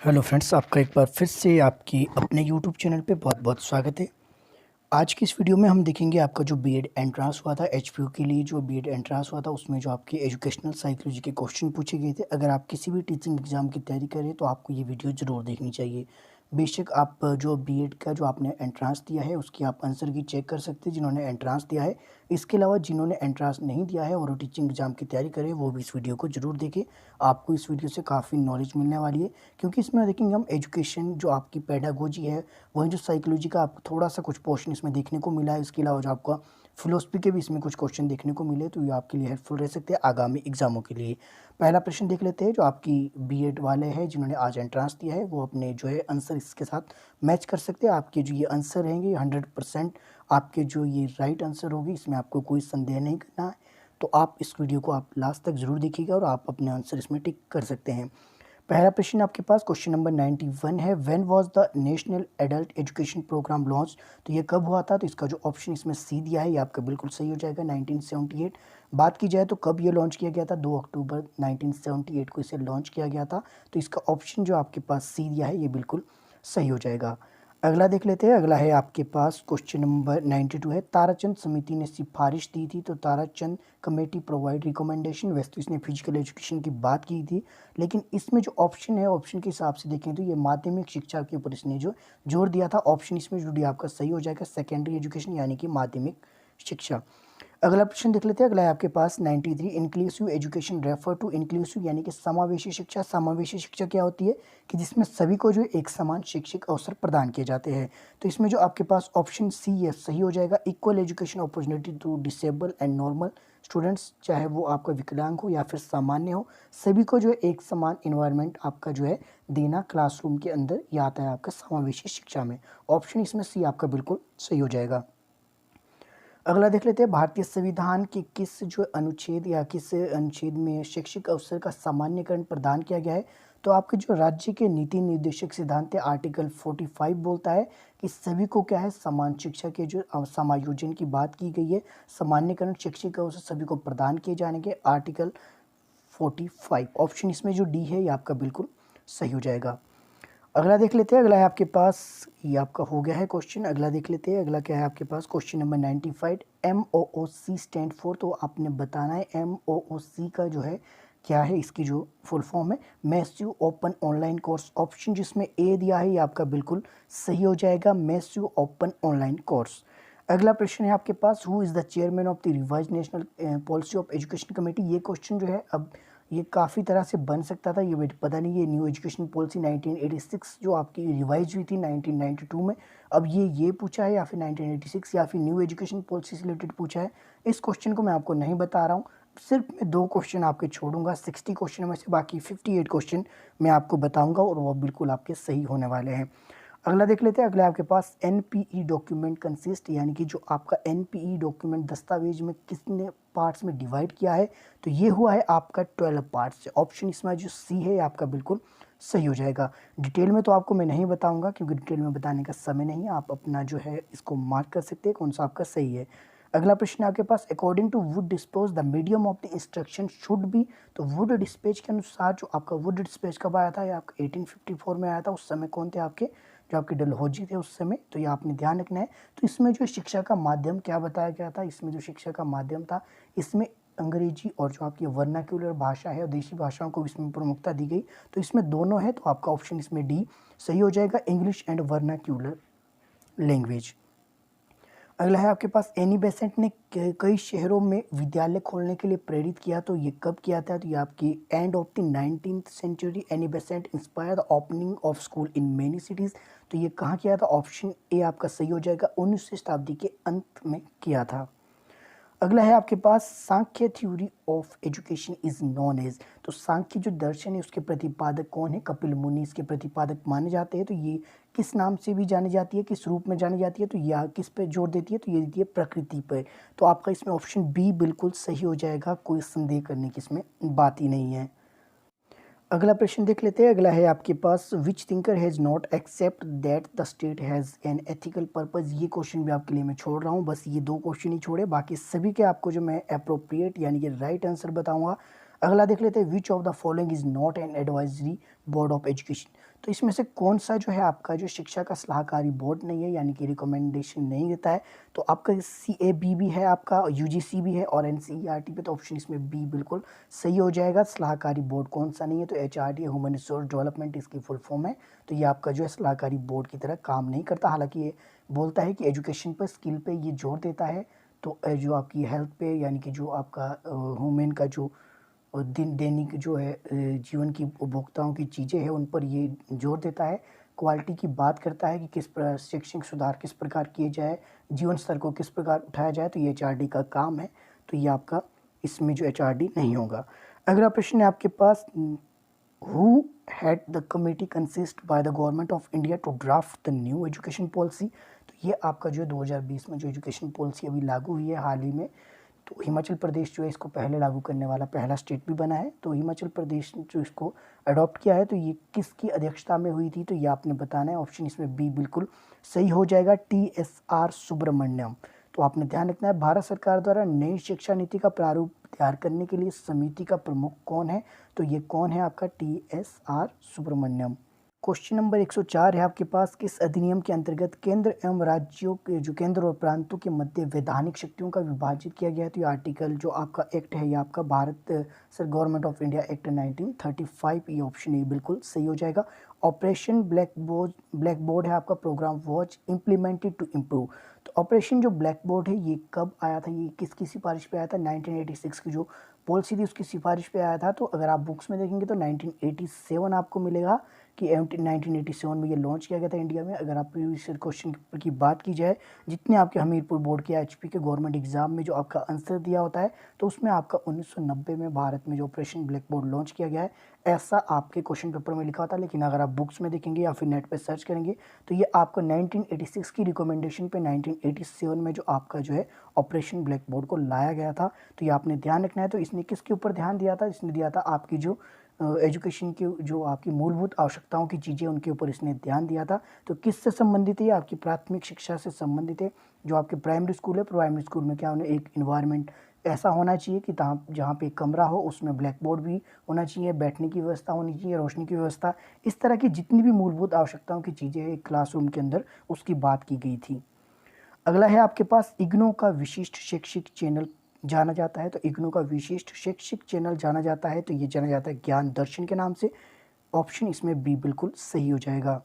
Hello friends, आपका एक बार फिर से आपकी अपने यूट्यूब चैनल पे बहुत बहुत स्वागत है। आज की इस वीडियो में हम देखेंगे आपका जो बीएड एंट्रांस हुआ था एचपीयू के लिए। जो बीएड एंट्रांस हुआ था उसमें जो आपके एजुकेशनल साइकोलॉजी के क्वेश्चन पूछे गए थे। अगर आप किसी भी टीचिंग एग्जाम की तैयारी करें तो आपको ये वीडियो ज़रूर देखनी चाहिए। बेशक आप जो बीएड का जो आपने एंट्रांस दिया है उसकी आप आंसर की चेक कर सकते हैं जिन्होंने एंट्रांस दिया है। इसके अलावा जिन्होंने एंट्रांस नहीं दिया है और वो टीचिंग एग्जाम की तैयारी करें वो भी इस वीडियो को ज़रूर देखें। आपको इस वीडियो से काफ़ी नॉलेज मिलने वाली है, क्योंकि इसमें देखेंगे हम एजुकेशन जो आपकी पेडागोजी है, वहीं जो साइकोलॉजी का आपको थोड़ा सा कुछ पोर्शन इसमें देखने को मिला है। इसके अलावा जो आपका फिलोसफी के भी इसमें कुछ क्वेश्चन देखने को मिले, तो ये आपके लिए हेल्पफुल रह सकते हैं आगामी एग्जामों के लिए। पहला प्रश्न देख लेते हैं। जो आपकी बीएड वाले हैं जिन्होंने आज एंट्रांस दिया है वो अपने जो है आंसर इसके साथ मैच कर सकते हैं। आपके जो ये आंसर रहेंगे 100% आपके जो ये राइट आंसर होगी, इसमें आपको कोई संदेह नहीं करना है। तो आप इस वीडियो को आप लास्ट तक ज़रूर देखिएगा और आप अपने आंसर इसमें टिक कर सकते हैं। पहला प्रश्न आपके पास क्वेश्चन नंबर 91 है। When was the national adult education program launch? तो ये कब हुआ था? तो इसका जो ऑप्शन इसमें सी दिया है ये आपका बिल्कुल सही हो जाएगा, 1978। बात की जाए तो कब ये लॉन्च किया गया था? 2 अक्टूबर 1978 को इसे लॉन्च किया गया था। तो इसका ऑप्शन जो आपके पास सी दिया है ये बिल्कुल सही हो जाएगा। अगला देख लेते हैं। अगला है आपके पास क्वेश्चन नंबर 92 है। ताराचंद समिति ने सिफारिश दी थी, तो ताराचंद कमेटी प्रोवाइड रिकमेंडेशन। वैसे तो इसने फिजिकल एजुकेशन की बात की थी, लेकिन इसमें जो ऑप्शन है ऑप्शन के हिसाब से देखें तो ये माध्यमिक शिक्षा के ऊपर इसने जो जोर दिया था। ऑप्शन इसमें जो डी आपका सही हो जाएगा, सेकेंडरी एजुकेशन यानी कि माध्यमिक शिक्षा। अगला प्रश्न देख लेते हैं। अगला है आपके पास 93। Inclusive education refer to inclusive यानी कि समावेशी शिक्षा। समावेशी शिक्षा क्या होती है? कि जिसमें सभी को जो एक समान शैक्षिक अवसर प्रदान किए जाते हैं। तो इसमें जो आपके पास ऑप्शन सी है सही हो जाएगा। Equal education opportunity to disable and normal students, चाहे वो आपका विकलांग हो या फिर सामान्य हो, सभी को जो है एक समान इन्वायरमेंट आपका जो है देना क्लासरूम के अंदर, ये आता है आपका समावेशी शिक्षा में। ऑप्शन इसमें सी आपका बिल्कुल सही हो जाएगा। अगला देख लेते हैं। भारतीय संविधान के किस जो अनुच्छेद या किस अनुच्छेद में शैक्षिक अवसर का सामान्यकरण प्रदान किया गया है? तो आपके जो राज्य के नीति निर्देशक सिद्धांत है आर्टिकल 45 बोलता है कि सभी को क्या है समान शिक्षा के जो समायोजन की बात की गई है। सामान्यकरण शैक्षिक अवसर सभी को प्रदान किए जाने के आर्टिकल 45। ऑप्शन इसमें जो डी है ये आपका बिल्कुल सही हो जाएगा। अगला देख लेते हैं। अगला है आपके पास, ये आपका हो गया है क्वेश्चन। अगला देख लेते हैं। अगला क्या है आपके पास question number 95। MOOC stand for, तो आपने बताना है MOOC का जो है क्या है, इसकी जो फुल फॉर्म है massive open online course. Option जिसमें ए दिया है ये आपका बिल्कुल सही हो जाएगा, मैसिव ओपन ऑनलाइन कोर्स। अगला प्रश्न है आपके पास, who is the chairman of the revise national policy of education committee. ये क्वेश्चन जो है अब ये काफ़ी तरह से बन सकता था, ये पता नहीं। ये न्यू एजुकेशन पॉलिसी 1986 जो आपकी रिवाइज हुई थी 1992 में, अब ये पूछा है या फिर 1986 या फिर न्यू एजुकेशन पॉलिसी से रिलेटेड पूछा है, इस क्वेश्चन को मैं आपको नहीं बता रहा हूँ। सिर्फ मैं 2 क्वेश्चन आपके छोड़ूंगा 60 क्वेश्चन में से, बाकी 58 क्वेश्चन मैं आपको बताऊंगा और वो बिल्कुल आपके सही होने वाले हैं। अगला देख लेते हैं। अगला आपके पास एनपीई डॉक्यूमेंट कंसिस्ट, यानी कि जो आपका एनपीई डॉक्यूमेंट दस्तावेज में कितने पार्ट्स में डिवाइड किया है? तो ये हुआ है आपका 12 पार्ट्स से। ऑप्शन इसमें जो सी है आपका बिल्कुल सही हो जाएगा। डिटेल में तो आपको मैं नहीं बताऊंगा क्योंकि डिटेल में बताने का समय नहीं है। आप अपना जो है इसको मार्क कर सकते हैं कौन सा आपका सही है। अगला प्रश्न आपके पास, according to Wood despatch the medium of the instruction should be. तो वुड डिस्पेच के अनुसार जो आपका वुड डिस्पेच कब आया था? ये आपका 1854 में आया था। उस समय कौन थे आपके जो आपके डलहौजी थे उस समय, तो ये आपने ध्यान रखना है। तो इसमें जो शिक्षा का माध्यम क्या बताया गया था? इसमें जो शिक्षा का माध्यम था इसमें अंग्रेजी और जो आपकी वर्नाक्यूलर भाषा है और देशी भाषाओं को इसमें प्रमुखता दी गई। तो इसमें दोनों है, तो आपका ऑप्शन इसमें डी सही हो जाएगा, इंग्लिश एंड वर्नाक्यूलर लैंग्वेज। अगला है आपके पास, एनी बेसेंट ने कई शहरों में विद्यालय खोलने के लिए प्रेरित किया। तो ये कब किया था? तो ये आपकी end of the 19th century Annie Besant inspire the opening of school in many cities. तो ये कहाँ किया था? ऑप्शन ए आपका सही हो जाएगा, 19वीं शताब्दी के अंत में किया था। अगला है आपके पास, Sankhya theory of education is known as. तो सांख्य जो दर्शन है उसके प्रतिपादक कौन है? कपिल मुनि इसके प्रतिपादक माने जाते हैं। तो ये किस नाम से भी जानी जाती है, किस रूप में जानी जाती है? तो यह किस पे जोर देती है? तो ये देती है प्रकृति पर। तो आपका इसमें ऑप्शन बी बिल्कुल सही हो जाएगा, कोई संदेह करने की इसमें बात ही नहीं है। अगला प्रश्न देख लेते हैं। अगला है आपके पास, which thinker has not accept that the state has an ethical purpose. ये क्वेश्चन भी आपके लिए मैं छोड़ रहा हूँ, बस ये 2 क्वेश्चन ही छोड़े, बाकी सभी के आपको जो मैं अप्रोप्रिएट यानी कि राइट आंसर बताऊंगा। अगला देख लेते हैं, विच of the following is not an advisory board of education. तो इसमें से कौन सा जो है आपका जो शिक्षा का सलाहकारी बोर्ड नहीं है, यानी कि रिकमेंडेशन नहीं देता है। तो आपका CAB भी है, आपका UGC भी है और NCERT पे, तो ऑप्शन इसमें बी बिल्कुल सही हो जाएगा। सलाहकारी बोर्ड कौन सा नहीं है, तो HRD ह्यूमन रिसोर्स डेवलपमेंट इसकी फुल फॉर्म है। तो ये आपका जो है सलाहकारी बोर्ड की तरह काम नहीं करता। हालांकि ये बोलता है कि एजुकेशन पर, स्किल पे ये जोर देता है। तो जो आपकी हेल्थ पे, यानी कि जो आपका ह्यूमन का जो दिन दैनिक जो है जीवन की उपभोक्ताओं की चीज़ें हैं उन पर ये जोर देता है। क्वालिटी की बात करता है कि किस शैक्षणिक सुधार किस प्रकार किए जाए, जीवन स्तर को किस प्रकार उठाया जाए, तो ये HRD का काम है। तो ये आपका इसमें जो HRD नहीं होगा। अगला प्रश्न है आपके पास, who had the committee consist by the government of India to draft the new education policy। तो ये आपका जो 2020 में जो एजुकेशन पॉलिसी अभी लागू हुई है हाल ही में, तो हिमाचल प्रदेश जो है इसको पहले लागू करने वाला पहला स्टेट भी बना है। तो हिमाचल प्रदेश ने जो इसको अडॉप्ट किया है, तो ये किसकी अध्यक्षता में हुई थी, तो ये आपने बताना है। ऑप्शन इसमें बी बिल्कुल सही हो जाएगा, TSR सुब्रमण्यम। तो आपने ध्यान रखना है, भारत सरकार द्वारा नई शिक्षा नीति का प्रारूप तैयार करने के लिए समिति का प्रमुख कौन है, तो ये कौन है आपका TSR सुब्रमण्यम। क्वेश्चन नंबर 104 है आपके पास, किस अधिनियम के अंतर्गत केंद्र एवं राज्यों के, जो केंद्र और प्रांतों के मध्य वैधानिक शक्तियों का विभाजित किया गया है। तो ये आर्टिकल जो आपका एक्ट है, ये आपका Bharat sir government of India act 1935। ये ऑप्शन ए बिल्कुल सही हो जाएगा। ऑपरेशन ब्लैक बोर्ड है आपका, program watch implemented to improve. तो ऑपरेशन जो ब्लैक बोर्ड है ये कब आया था, ये किसकी सिफारिश पे आया था, 1986 की जो पॉलिसी थी उसकी सिफारिश पे आया था। तो अगर आप बुक्स में देखेंगे तो 1987 आपको मिलेगा कि 1987 में ये लॉन्च किया गया था इंडिया में। अगर आप प्रीवियस क्वेश्चन की बात की जाए, जितने आपके हमीरपुर बोर्ड के HP के गवर्नमेंट एग्जाम में जो आपका आंसर दिया होता है, तो उसमें आपका 1990 में भारत में जो ऑपरेशन ब्लैक बोर्ड लॉन्च किया गया है, ऐसा आपके क्वेश्चन पेपर में लिखा होता है। लेकिन अगर आप बुक्स में देखेंगे या फिर नेट पर सर्च करेंगे, तो ये आपको 1986 की रिकमेंडेशन पे 1987 में जो आपका जो है ऑपरेशन ब्लैक बोर्ड को लाया गया था। तो ये आपने ध्यान रखना है। तो इसने किसके ऊपर ध्यान दिया था, इसने दिया था आपकी जो एजुकेशन की जो आपकी मूलभूत आवश्यकताओं की चीज़ें उनके ऊपर इसने ध्यान दिया था। तो किससे संबंधित है, आपकी प्राथमिक शिक्षा से संबंधित है। जो आपके प्राइमरी स्कूल है, प्राइमरी स्कूल में क्या होना, एक इन्वायरमेंट ऐसा होना चाहिए कि जहाँ पे कमरा हो उसमें ब्लैक बोर्ड भी होना चाहिए, बैठने की व्यवस्था होनी चाहिए, रोशनी की व्यवस्था, इस तरह की जितनी भी मूलभूत आवश्यकताओं की चीज़ें एक क्लासरूम के अंदर, उसकी बात की गई थी। अगला है आपके पास, इग्नू का विशिष्ट शैक्षिक चैनल जाना जाता है। तो इग्नू का विशिष्ट शैक्षिक चैनल जाना जाता है, तो ये जाना जाता है ज्ञान दर्शन के नाम से। ऑप्शन इसमें बी बिल्कुल सही हो जाएगा।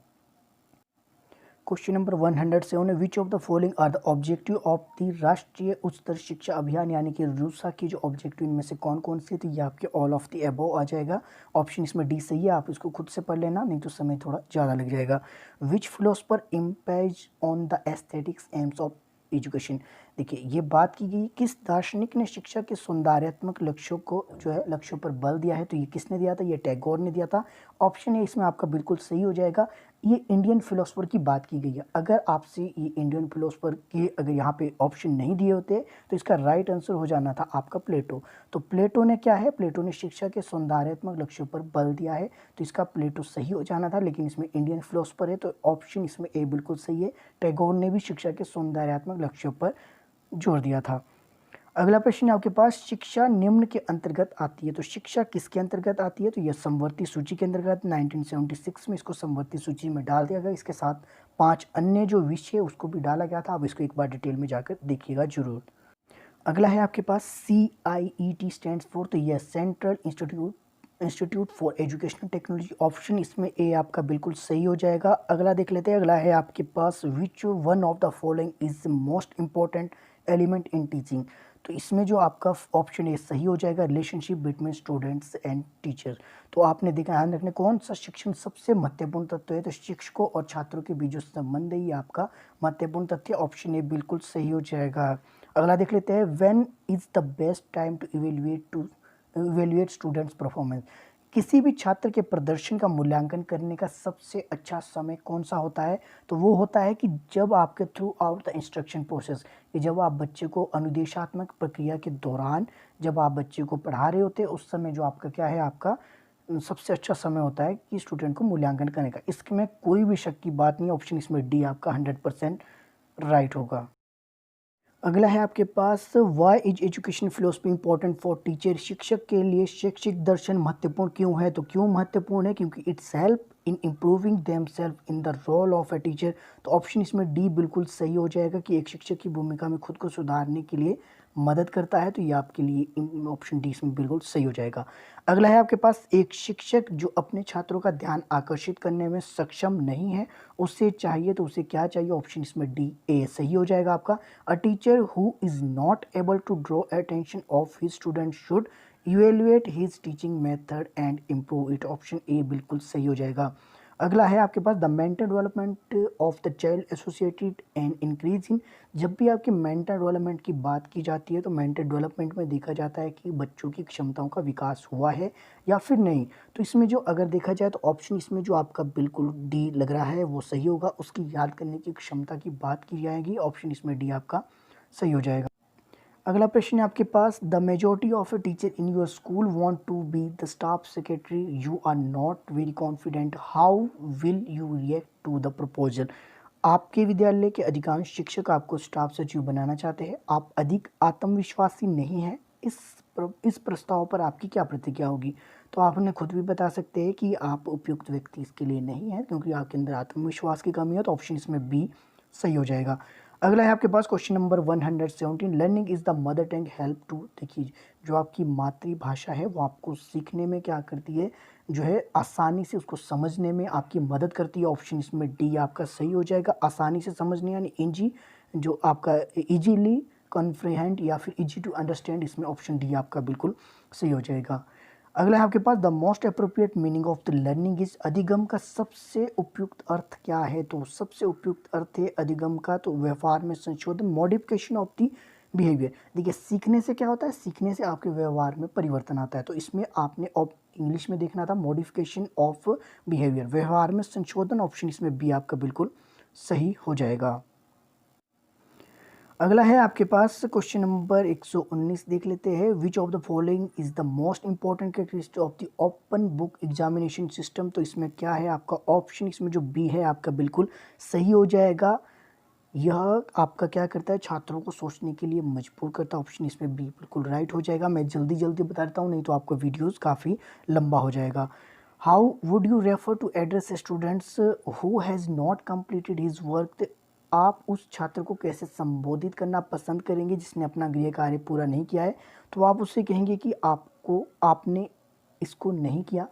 क्वेश्चन नंबर 107 है, which of the following are the objective of the Rashtriya Uchchatar शिक्षा अभियान, यानी कि रूसा की जो ऑब्जेक्टिव इनमें से कौन कौन से, तो ये आपके ऑल ऑफ द अबव आ जाएगा। ऑप्शन इसमें डी सही है, आप इसको खुद से पढ़ लेना, नहीं तो समय थोड़ा ज़्यादा लग जाएगा। Which philosopher emphasis on the aesthetics aims of education. देखिए ये बात की गई, किस दार्शनिक ने शिक्षा के सौंदर्यात्मक लक्ष्यों को जो है लक्ष्यों पर बल दिया है, तो ये किसने दिया था, ये टैगोर ने दिया था। ऑप्शन है इसमें आपका बिल्कुल सही हो जाएगा। ये इंडियन फिलोसफर की बात की गई है। अगर आपसे ये इंडियन फिलोसफर के अगर यहाँ पे ऑप्शन नहीं दिए होते, तो इसका राइट आंसर हो जाना था आपका प्लेटो। तो प्लेटो ने क्या है, प्लेटो ने शिक्षा के सौंदर्यात्मक लक्ष्यों पर बल दिया है, तो इसका प्लेटो सही हो जाना था। लेकिन इसमें इंडियन फिलोसफर है, तो ऑप्शन इसमें ए बिल्कुल सही है। टैगोर ने भी शिक्षा के सौंदर्यात्मक लक्ष्यों पर जोर दिया था। अगला प्रश्न आपके पास, शिक्षा निम्न के अंतर्गत आती है। तो शिक्षा किसके अंतर्गत आती है, तो यह समवर्ती सूची के अंतर्गत 1976 में इसको समवर्ती सूची में डाल दिया गया। इसके साथ 5 अन्य जो विषय उसको भी डाला गया था। अब इसको एक बार डिटेल में जाकर देखिएगा जरूर। अगला है आपके पास CIET स्टैंड्स फॉर, तो यह central institute for educational technology. Option इसमें ए आपका बिल्कुल सही हो जाएगा। अगला देख लेते हैं। अगला है आपके पास, which one of the following is most important element in teaching. तो इसमें जो आपका ऑप्शन ए सही हो जाएगा, relationship between students and teacher. तो आपने देखा, ध्यान रखने कौन सा शिक्षण सबसे महत्वपूर्ण तत्व है, तो शिक्षकों और छात्रों के बीच जो संबंध है ये आपका महत्वपूर्ण तथ्य। ऑप्शन ए बिल्कुल सही हो जाएगा। अगला देख लेते हैं, when is the best time to evaluate students performance. किसी भी छात्र के प्रदर्शन का मूल्यांकन करने का सबसे अच्छा समय कौन सा होता है, तो वो होता है कि जब आपके through out the instruction process, कि जब आप बच्चे को अनुदेशात्मक प्रक्रिया के दौरान जब आप बच्चे को पढ़ा रहे होते हैं, उस समय जो आपका क्या है, आपका सबसे अच्छा समय होता है कि स्टूडेंट को मूल्यांकन करने का। इसमें कोई भी शक की बात नहीं। ऑप्शन इसमें डी आपका 100% राइट होगा। अगला है आपके पास, why is education philosophy important for teacher. शिक्षक के लिए शैक्षिक दर्शन महत्वपूर्ण क्यों है? तो क्यों महत्वपूर्ण है? क्योंकि it's help in improving them self in the role of a teacher. तो ऑप्शन इसमें डी बिल्कुल सही हो जाएगा कि एक शिक्षक की भूमिका में खुद को सुधारने के लिए मदद करता है। तो ये आपके लिए ऑप्शन डी इसमें बिल्कुल सही हो जाएगा। अगला है आपके पास, एक शिक्षक जो अपने छात्रों का ध्यान आकर्षित करने में सक्षम नहीं है, उससे चाहिए तो उसे क्या चाहिए? ऑप्शन इसमें डी ए सही हो जाएगा आपका। A teacher who is not able to draw attention of his student should evaluate his teaching method and improve it. Option A बिल्कुल सही हो जाएगा। अगला है आपके पास, the mental development of the child associated and increase in. जब भी आपके मेंटल डेवलपमेंट की बात की जाती है तो मेंटल डेवलपमेंट में देखा जाता है कि बच्चों की क्षमताओं का विकास हुआ है या फिर नहीं। तो इसमें जो अगर देखा जाए तो ऑप्शन इसमें जो आपका बिल्कुल डी लग रहा है वो सही होगा। उसकी याद करने की क्षमता की बात की जाएगी, ऑप्शन इसमें डी आपका सही हो जाएगा। अगला प्रश्न है आपके पास, the majority of a teacher in your school want to be the staff secretary, you are not very confident, how will you react to the proposal. आपके विद्यालय के अधिकांश शिक्षक आपको स्टाफ सचिव बनाना चाहते हैं, आप अधिक आत्मविश्वासी नहीं हैं, इस प्रस्ताव पर आपकी क्या प्रतिक्रिया होगी? तो आप उन्हें खुद भी बता सकते हैं कि आप उपयुक्त व्यक्ति इसके लिए नहीं हैं क्योंकि आपके अंदर आत्मविश्वास की कमी है। तो ऑप्शन इसमें बी सही हो जाएगा। अगला है आपके पास question number 117, learning is the mother tongue help to. देखिए, जो आपकी मातृभाषा है वो आपको सीखने में क्या करती है, जो है आसानी से उसको समझने में आपकी मदद करती है। ऑप्शन इसमें डी आपका सही हो जाएगा। आसानी से समझने यानी इजी, जो आपका इजीली कॉन्फ्रिहेंड या फिर इजी टू अंडरस्टैंड, इसमें ऑप्शन डी आपका बिल्कुल सही हो जाएगा। अगला है आपके पास, the most appropriate meaning of the learning is. अधिगम का सबसे उपयुक्त अर्थ क्या है? तो सबसे उपयुक्त अर्थ है अधिगम का तो व्यवहार में संशोधन, मॉडिफिकेशन ऑफ द बिहेवियर। देखिए, सीखने से क्या होता है? सीखने से आपके व्यवहार में परिवर्तन आता है। तो इसमें आपने इंग्लिश में देखना था मॉडिफिकेशन ऑफ बिहेवियर, व्यवहार में संशोधन। ऑप्शन इसमें बी आपका बिल्कुल सही हो जाएगा। अगला है आपके पास क्वेश्चन नंबर 119, देख लेते हैं। विच of the following is the most important characteristic of the open book examination system. तो इसमें क्या है आपका ऑप्शन, इसमें जो बी है आपका बिल्कुल सही हो जाएगा। यह आपका क्या करता है? छात्रों को सोचने के लिए मजबूर करता है। ऑप्शन इसमें बी बिल्कुल राइट हो जाएगा। मैं जल्दी जल्दी बता देता हूँ, नहीं तो आपका वीडियोज़ काफ़ी लंबा हो जाएगा। How would you refer to address students who has not completed his work. आप उस छात्र को कैसे संबोधित करना पसंद करेंगे जिसने अपना गृह कार्य पूरा नहीं किया है? तो आप उससे कहेंगे कि आपने इसको नहीं किया,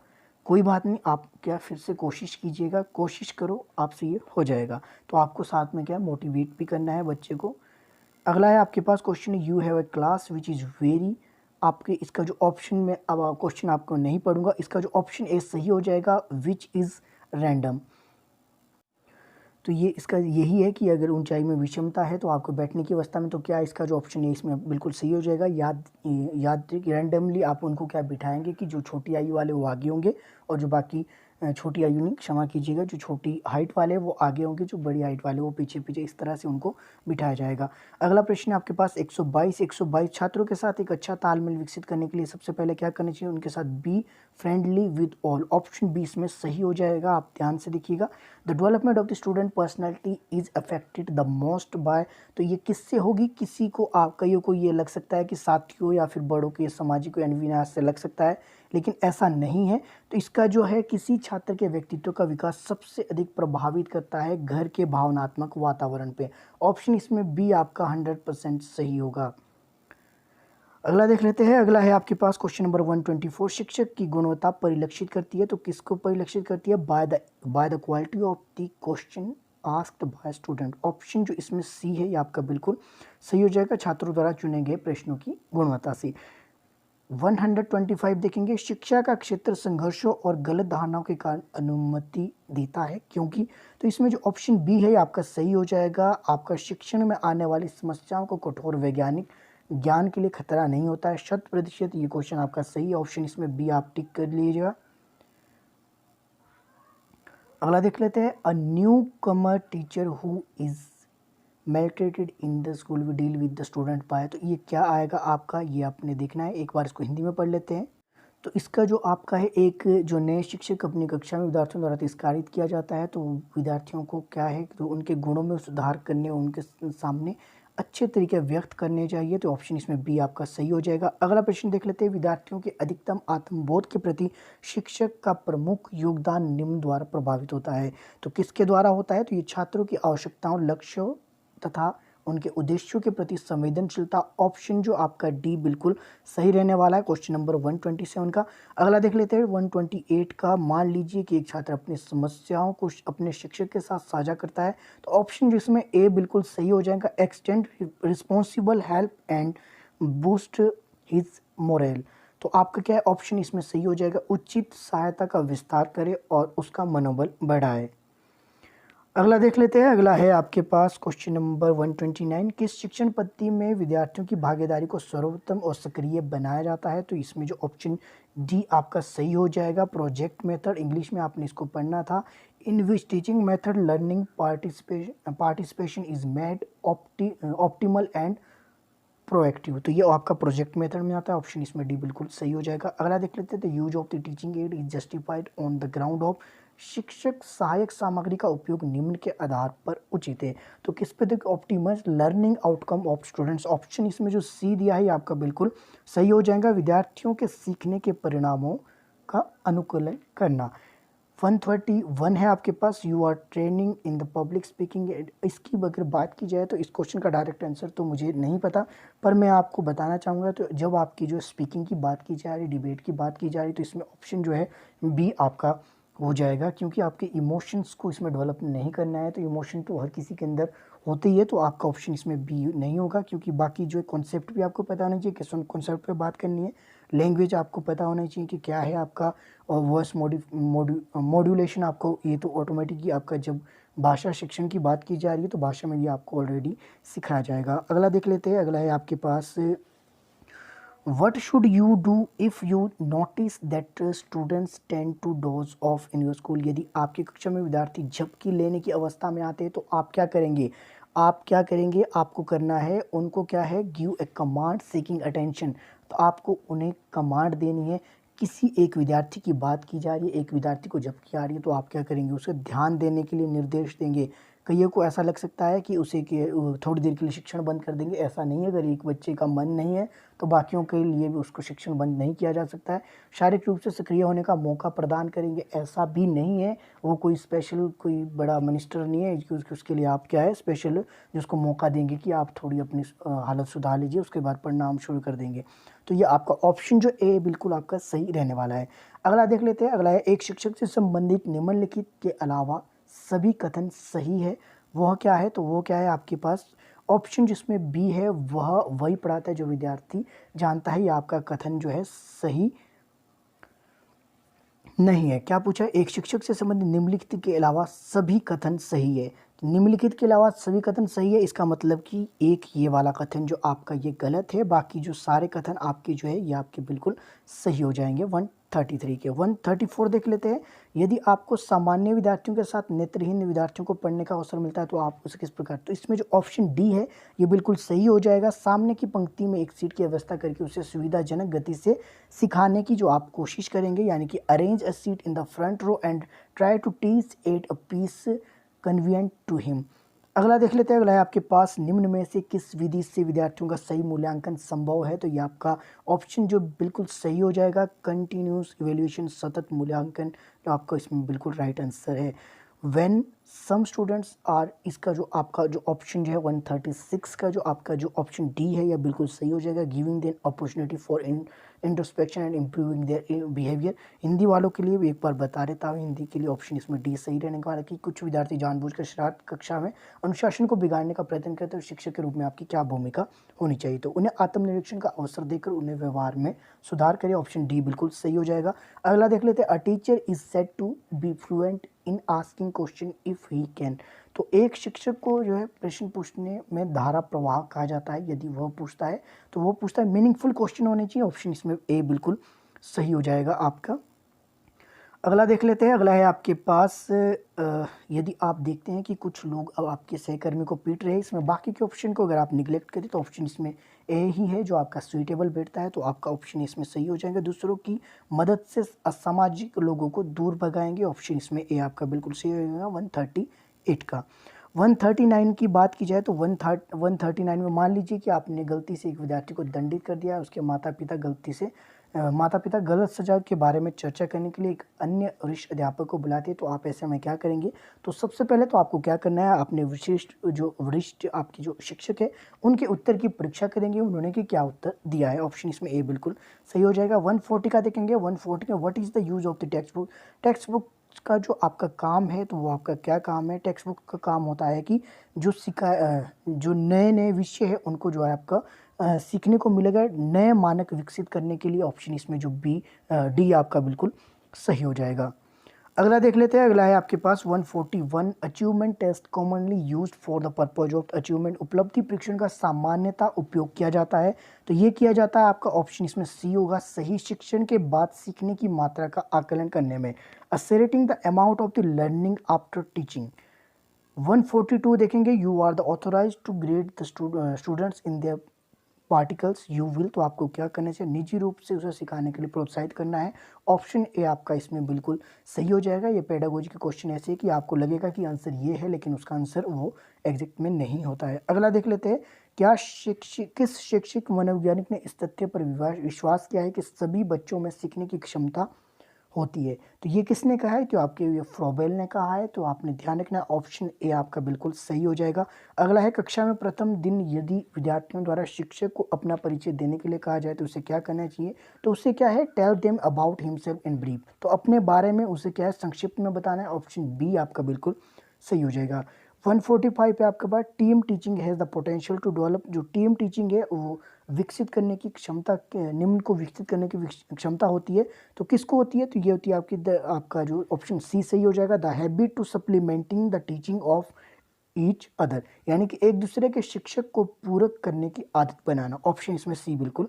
कोई बात नहीं, आप क्या फिर से कोशिश कीजिएगा, कोशिश करो, आपसे ये हो जाएगा। तो आपको साथ में क्या मोटिवेट भी करना है बच्चे को। अगला है आपके पास question, you have a class which is very. आपके इसका जो ऑप्शन में अब क्वेश्चन आपको नहीं पढ़ूंगा, इसका जो ऑप्शन ए सही हो जाएगा, विच इज़ रैंडम। तो ये इसका यही है कि अगर ऊंचाई में विषमता है तो आपको बैठने की अवस्था में, तो क्या इसका जो ऑप्शन है इसमें बिल्कुल सही हो जाएगा। याद रैंडमली आप उनको क्या बिठाएंगे कि जो छोटी आयु वाले वो आगे होंगे और जो बाकी छोटी आयु नहीं, क्षमा कीजिएगा, जो छोटी हाइट वाले वो आगे होंगे, जो बड़ी हाइट वाले वो पीछे पीछे, इस तरह से उनको बिठाया जाएगा। अगला प्रश्न आपके पास 122 छात्रों के साथ एक अच्छा तालमेल विकसित करने के लिए सबसे पहले क्या करना चाहिए? उनके साथ be friendly with all. Option B इसमें सही हो जाएगा। आप ध्यान से देखिएगा। The development of the student personality is affected the most by. तो ये किससे होगी? किसी को कईयों को ये लग सकता है कि साथियों या फिर बड़ों के सामाजिक विन्यास से लग सकता है, लेकिन ऐसा नहीं है। तो इसका जो है किसी छात्र के व्यक्तित्व का विकास सबसे अधिक प्रभावित करता है घर के भावनात्मक वातावरण पे। ऑप्शन इसमें बी आपका 100% सही होगा। अगला देख लेते हैं। अगला है आपके पास क्वेश्चन नंबर 124, शिक्षक की गुणवत्ता परिलक्षित करती है। तो किसको परिलक्षित करती है? By the quality of the question asked by student. Option जो इसमें सी है ये आपका बिल्कुल सही हो जाएगा, छात्रों द्वारा चुने गए प्रश्नों की गुणवत्ता से। 125 देखेंगे, शिक्षा का क्षेत्र संघर्षों और गलत धारणाओं के कारण अनुमति देता है, क्योंकि। तो इसमें जो ऑप्शन बी है आपका सही हो जाएगा। आपका शिक्षण में आने वाली समस्याओं को कठोर वैज्ञानिक ज्ञान के लिए खतरा नहीं होता है, 100%। ये क्वेश्चन आपका सही ऑप्शन इसमें बी आप टिक कर लीजिएगा। अगला देख लेते हैं, a newcomer teacher who is maltreated in the school we deal with the student by. तो ये क्या आएगा आपका, ये आपने देखना है। एक बार इसको हिंदी में पढ़ लेते हैं। तो इसका जो आपका है, एक जो नए शिक्षक अपनी कक्षा में विद्यार्थियों द्वारा तिरस्कारित किया जाता है, तो विद्यार्थियों को क्या है तो उनके गुणों में सुधार करने, उनके सामने अच्छे तरीके व्यक्त करने चाहिए, तो ऑप्शन इसमें बी आपका सही हो जाएगा। अगला प्रश्न देख लेते हैं, विद्यार्थियों के अधिकतम आत्मबोध के प्रति शिक्षक का प्रमुख योगदान निम्न द्वारा प्रभावित होता है। तो किसके द्वारा होता है? तो ये छात्रों की आवश्यकताओं, लक्ष्यों तथा उनके उद्देश्यों के प्रति संवेदनशीलता। ऑप्शन जो आपका डी बिल्कुल सही रहने वाला है, क्वेश्चन नंबर 127 का। अगला देख लेते हैं 128 का। मान लीजिए कि एक छात्र अपनी समस्याओं को अपने शिक्षक के साथ साझा करता है, तो ऑप्शन जिसमें ए बिल्कुल सही हो जाएगा, extend responsible help and boost his moral. तो आपका क्या है? ऑप्शन इसमें सही हो जाएगा, उचित सहायता का विस्तार करे और उसका मनोबल बढ़ाए। अगला देख लेते हैं, अगला है आपके पास क्वेश्चन नंबर 129। किस शिक्षण पद्धति में विद्यार्थियों की भागीदारी को सर्वोत्तम और सक्रिय बनाया जाता है? तो इसमें जो ऑप्शन डी आपका सही हो जाएगा, प्रोजेक्ट मेथड, इंग्लिश में आपने इसको पढ़ना था। In which teaching method learning participation is made optimal and proactive. तो ये आपका प्रोजेक्ट मेथड में आता है, ऑप्शन इसमें डी बिल्कुल सही हो जाएगा। अगला देख लेते हैं, the use of the teaching add is justified on the ground of. शिक्षक सहायक सामग्री का उपयोग निम्न के आधार पर उचित है। तो किस पे देखो, Optimus learning outcome of students. Option इसमें जो सी दिया है आपका बिल्कुल सही हो जाएगा, विद्यार्थियों के सीखने के परिणामों का अनुकूलन करना। 131 है आपके पास, you are training in the public speaking. इसकी अगर बात की जाए तो इस क्वेश्चन का डायरेक्ट आंसर तो मुझे नहीं पता, पर मैं आपको बताना चाहूँगा। तो जब आपकी जो स्पीकिंग की बात की जा रही, डिबेट की बात की जा रही, तो इसमें ऑप्शन जो है बी आपका हो जाएगा, क्योंकि आपके इमोशंस को इसमें डेवलप नहीं करना है। तो इमोशन तो हर किसी के अंदर होते ही है, तो आपका ऑप्शन इसमें बी नहीं होगा, क्योंकि बाकी जो कॉन्सेप्ट भी आपको पता होना चाहिए, किस कॉन्सेप्ट पे बात करनी है। लैंग्वेज आपको पता होना चाहिए कि क्या है आपका, और वॉइस मॉड्यूलेशन आपको, ये तो ऑटोमेटिक ही आपका जब भाषा शिक्षण की बात की जा रही है तो भाषा में ये आपको ऑलरेडी सिखाया जाएगा। अगला देख लेते हैं, अगला है आपके पास, What should you do if you notice that students tend to doze off in your school? यदि आपकी कक्षा में विद्यार्थी झपकी लेने की अवस्था में आते हैं तो आप क्या करेंगे? आप क्या करेंगे? आपको करना है उनको क्या है, give a command seeking attention. तो आपको उन्हें कमांड देनी है। किसी एक विद्यार्थी की बात की जा रही है, एक विद्यार्थी को झपकी आ रही है, तो आप क्या करेंगे? उसे ध्यान देने के लिए निर्देश देंगे। कईयों को ऐसा लग सकता है कि उसे कि थोड़ी देर के लिए शिक्षण बंद कर देंगे, ऐसा नहीं है। अगर एक बच्चे का मन नहीं है तो बाकियों के लिए भी उसको शिक्षण बंद नहीं किया जा सकता है। शारीरिक रूप से सक्रिय होने का मौका प्रदान करेंगे, ऐसा भी नहीं है। वो कोई स्पेशल कोई बड़ा मिनिस्टर नहीं है कि उसके लिए आप क्या है स्पेशल जिसको मौका देंगे कि आप थोड़ी अपनी हालत सुधार लीजिए, उसके बाद पढ़ना शुरू कर देंगे। तो ये आपका ऑप्शन जो ए बिल्कुल आपका सही रहने वाला है। अगला देख लेते हैं, अगला है, एक शिक्षक से संबंधित निम्नलिखित के अलावा सभी कथन सही है। वह क्या है? तो वो क्या है आपके पास, ऑप्शन जिसमें बी है, वह वही पढ़ाता है जो विद्यार्थी जानता है। ये आपका कथन जो है सही नहीं है। क्या पूछा है? एक शिक्षक से संबंधित निम्नलिखित के अलावा सभी कथन सही है। निम्नलिखित के अलावा सभी कथन सही है, इसका मतलब कि एक ये वाला कथन जो आपका ये गलत है, बाकी जो सारे कथन आपके जो है ये आपके बिल्कुल सही हो जाएंगे। 133 के 134 देख लेते हैं, यदि आपको सामान्य विद्यार्थियों के साथ नेत्रहीन विद्यार्थियों को पढ़ने का अवसर मिलता है तो आप उसे किस प्रकार, तो इसमें जो ऑप्शन डी है ये बिल्कुल सही हो जाएगा। सामने की पंक्ति में एक सीट की व्यवस्था करके उसे सुविधाजनक गति से सिखाने की जो आप कोशिश करेंगे, यानी कि arrange a seat in the front row and try to teach it a piece convenient to him. अगला देख लेते हैं, अगला है आपके पास, निम्न में से किस विधि से विद्यार्थियों का सही मूल्यांकन संभव है? तो ये आपका ऑप्शन जो बिल्कुल सही हो जाएगा, कंटिन्यूस इवेल्यूएशन, सतत मूल्यांकन, जो आपका इसमें बिल्कुल राइट आंसर है। व्हेन सम स्टूडेंट्स आर, इसका जो आपका जो ऑप्शन जो है 136 का जो आपका जो ऑप्शन डी है यह बिल्कुल सही हो जाएगा, giving them opportunity for introspection and improving their behaviour. Hindi वालों के लिए भी एक बार बता देता हूँ, हिंदी के लिए ऑप्शन इसमें डी सही रहने का है कि कुछ विद्यार्थी जानबूझकर शरारत कक्षा में अनुशासन को बिगाड़ने का प्रयत्न करते हैं, शिक्षक के रूप में आपकी क्या भूमिका होनी चाहिए? तो उन्हें आत्मनिरीक्षण का अवसर देकर उन्हें व्यवहार में सुधार करें, ऑप्शन डी बिल्कुल सही हो जाएगा। अगला देख लेते हैं, a teacher is said to be fluent in asking question if he can. तो एक शिक्षक को जो है प्रश्न पूछने में धारा प्रवाह कहा जाता है, यदि वह पूछता है तो वो पूछता है मीनिंगफुल क्वेश्चन होने चाहिए, ऑप्शन इसमें ए बिल्कुल सही हो जाएगा आपका। अगला देख लेते हैं, अगला है आपके पास, यदि आप देखते हैं कि कुछ लोग अब आपके सहकर्मी को पीट रहे हैं, इसमें बाकी के ऑप्शन को अगर आप निगलेक्ट करें तो ऑप्शन इसमें ए ही है जो आपका सुइटेबल बैठता है, तो आपका ऑप्शन इसमें सही हो जाएगा। दूसरों की मदद से असामाजिक लोगों को दूर भगाएंगे, ऑप्शन इसमें ए आपका बिल्कुल सही हो जाएगा 138 का। 139 की बात की जाए तो 139 में मान लीजिए कि आपने गलती से एक विद्यार्थी को दंडित कर दिया है, उसके माता पिता गलत सजा के बारे में चर्चा करने के लिए एक अन्य वरिष्ठ अध्यापक को बुलाते हैं, तो आप ऐसे में क्या करेंगे? तो सबसे पहले तो आपको क्या करना है, अपने वरिष्ठ आपके जो शिक्षक है उनके उत्तर की परीक्षा करेंगे, उन्होंने कि क्या उत्तर दिया है। ऑप्शन इसमें ए बिल्कुल सही हो जाएगा। 140 का देखेंगे, 140 में what is the use of the text book. Text book का जो आपका काम है, तो वो आपका क्या काम है? टेक्स्ट बुक का काम होता है कि जो नए विषय है उनको जो है आपका सीखने को मिलेगा, नए मानक विकसित करने के लिए। ऑप्शन इसमें जो डी आपका बिल्कुल सही हो जाएगा। अगला देख लेते हैं। अगला है आपके पास 141 achievement test commonly used for the purpose of achievement. उपलब्धि परीक्षण का सामान्यता उपयोग किया जाता है, तो ये किया जाता है आपका ऑप्शन इसमें सी होगा, सही शिक्षण के बाद सीखने की मात्रा का आकलन करने में। Ascertaining the amount of the learning after teaching. 142 देखेंगे, you are the authorize to grade the students in their particles you will. तो आपको क्या करना चाहिए? निजी रूप से उसे सिखाने के लिए प्रोत्साहित करना है। ऑप्शन ए आपका इसमें बिल्कुल सही हो जाएगा। ये पेडागोजी के क्वेश्चन ऐसे है कि आपको लगेगा कि आंसर ये है, लेकिन उसका आंसर वो एग्जैक्ट में नहीं होता है। अगला देख लेते हैं। किस शैक्षिक मनोवैज्ञानिक ने इस तथ्य पर विश्वास किया है कि सभी बच्चों में सीखने की क्षमता होती है? तो ये किसने कहा है? तो आपके ये फ्रोबेल ने कहा है, तो आपने ध्यान रखना। ऑप्शन ए आपका बिल्कुल सही हो जाएगा। अगला है, कक्षा में प्रथम दिन यदि विद्यार्थियों द्वारा शिक्षक को अपना परिचय देने के लिए कहा जाए तो उसे क्या करना चाहिए? तो उसे क्या है? Tell them about himself in brief. तो अपने बारे में उसे क्या है? संक्षिप्त में बताना है। ऑप्शन बी आपका बिल्कुल सही हो जाएगा। 145 पे आपके पास team teaching has the potential to develop. जो टीम टीचिंग है वो विकसित करने की क्षमता, निम्न को विकसित करने की क्षमता होती है, तो किसको होती है? तो ये होती है आपका जो ऑप्शन सी सही हो जाएगा, the habit to supplementing the teaching of each other, यानी कि एक दूसरे के शिक्षक को पूरक करने की आदत बनाना। ऑप्शन इसमें सी बिल्कुल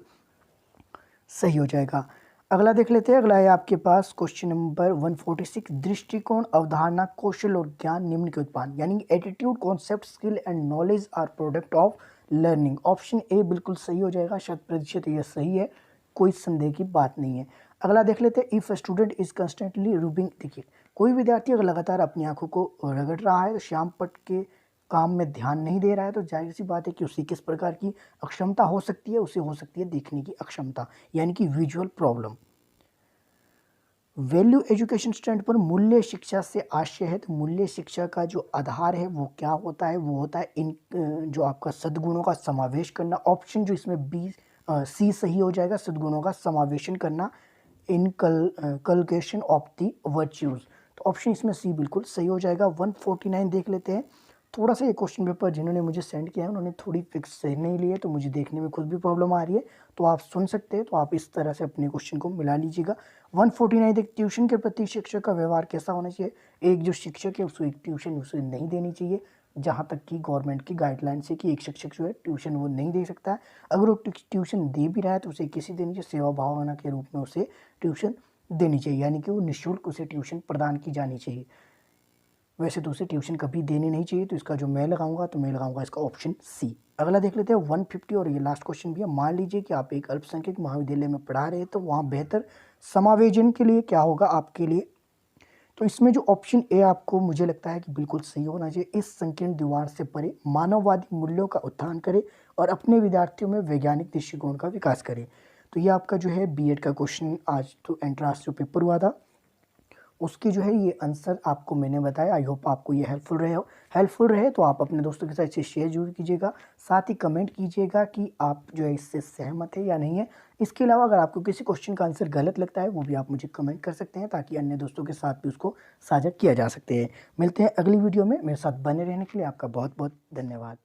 सही हो जाएगा। अगला देख लेते हैं। अगला है आपके पास क्वेश्चन नंबर 146, दृष्टिकोण, अवधारणा, कौशल और ज्ञान निम्न के उत्पाद, यानी attitude, concept, skill and knowledge are product of learning. Option A बिल्कुल सही हो जाएगा, 100% ये सही है, कोई संदेह की बात नहीं है। अगला देख लेते हैं। If a student is constantly rubbing, देखिए कोई विद्यार्थी अगर लगातार अपनी आंखों को रगड़ रहा है, तो श्याम पट्ट के काम में ध्यान नहीं दे रहा है, तो जाहिर सी बात है कि उसे किस प्रकार की अक्षमता हो सकती है? उसे हो सकती है देखने की अक्षमता, यानी कि visual problem. Value education stand पर मूल्य शिक्षा से आशय है, तो मूल्य शिक्षा का जो आधार है वो क्या होता है? वो होता है इन जो आपका सद्गुणों का समावेश करना। ऑप्शन जो इसमें बी सी सही हो जाएगा, सद्गुणों का समावेशन करना, इनकलकेशन ऑफ द वर्च्यूज। तो ऑप्शन इसमें सी बिल्कुल सही हो जाएगा। 149 देख लेते हैं। थोड़ा सा ये क्वेश्चन पेपर जिन्होंने मुझे सेंड किया है उन्होंने थोड़ी फिक्स सही नहीं ली है, तो मुझे देखने में खुद भी प्रॉब्लम आ रही है, तो आप सुन सकते हैं, तो आप इस तरह से अपने क्वेश्चन को मिला लीजिएगा। 149 देख, ट्यूशन के प्रति शिक्षक का व्यवहार कैसा होना चाहिए? एक जो शिक्षक है उसको एक ट्यूशन उसे नहीं देनी चाहिए, जहाँ तक कि गवर्नमेंट की गाइडलाइन से कि एक शिक्षक जो है ट्यूशन वो नहीं दे सकता है। अगर वो ट्यूशन दे भी रहा है तो उसे किसी दिन सेवा भावना के रूप में उसे ट्यूशन देनी चाहिए, यानी कि वो निःशुल्क उसे ट्यूशन प्रदान की जानी चाहिए। वैसे तो उसे ट्यूशन कभी देनी नहीं चाहिए, तो इसका जो मैं लगाऊंगा तो मैं लगाऊंगा इसका ऑप्शन सी। अगला देख लेते हैं 150, और ये लास्ट क्वेश्चन भी है। मान लीजिए कि आप एक अल्पसंख्यक महाविद्यालय में पढ़ा रहे हैं, तो वहाँ बेहतर समावेशन के लिए क्या होगा आपके लिए? तो इसमें जो ऑप्शन ए आपको मुझे लगता है कि बिल्कुल सही होना चाहिए। इस संकीर्ण दीवार से परे मानववादी मूल्यों का उत्थान करे और अपने विद्यार्थियों में वैज्ञानिक दृष्टिकोण का विकास करे। तो ये आपका जो है बीएड का क्वेश्चन, आज तो एंट्रांस जो पेपर हुआ था उसकी जो है ये आंसर आपको मैंने बताया। आई होप आपको ये हेल्पफुल रहे, तो आप अपने दोस्तों के साथ इसे शेयर जरूर कीजिएगा। साथ ही कमेंट कीजिएगा कि आप जो है इससे सहमत है या नहीं है। इसके अलावा अगर आपको किसी क्वेश्चन का आंसर गलत लगता है वो भी आप मुझे कमेंट कर सकते हैं, ताकि अन्य दोस्तों के साथ भी उसको साझा किया जा सकते हैं। मिलते हैं अगली वीडियो में। मेरे साथ बने रहने के लिए आपका बहुत बहुत धन्यवाद।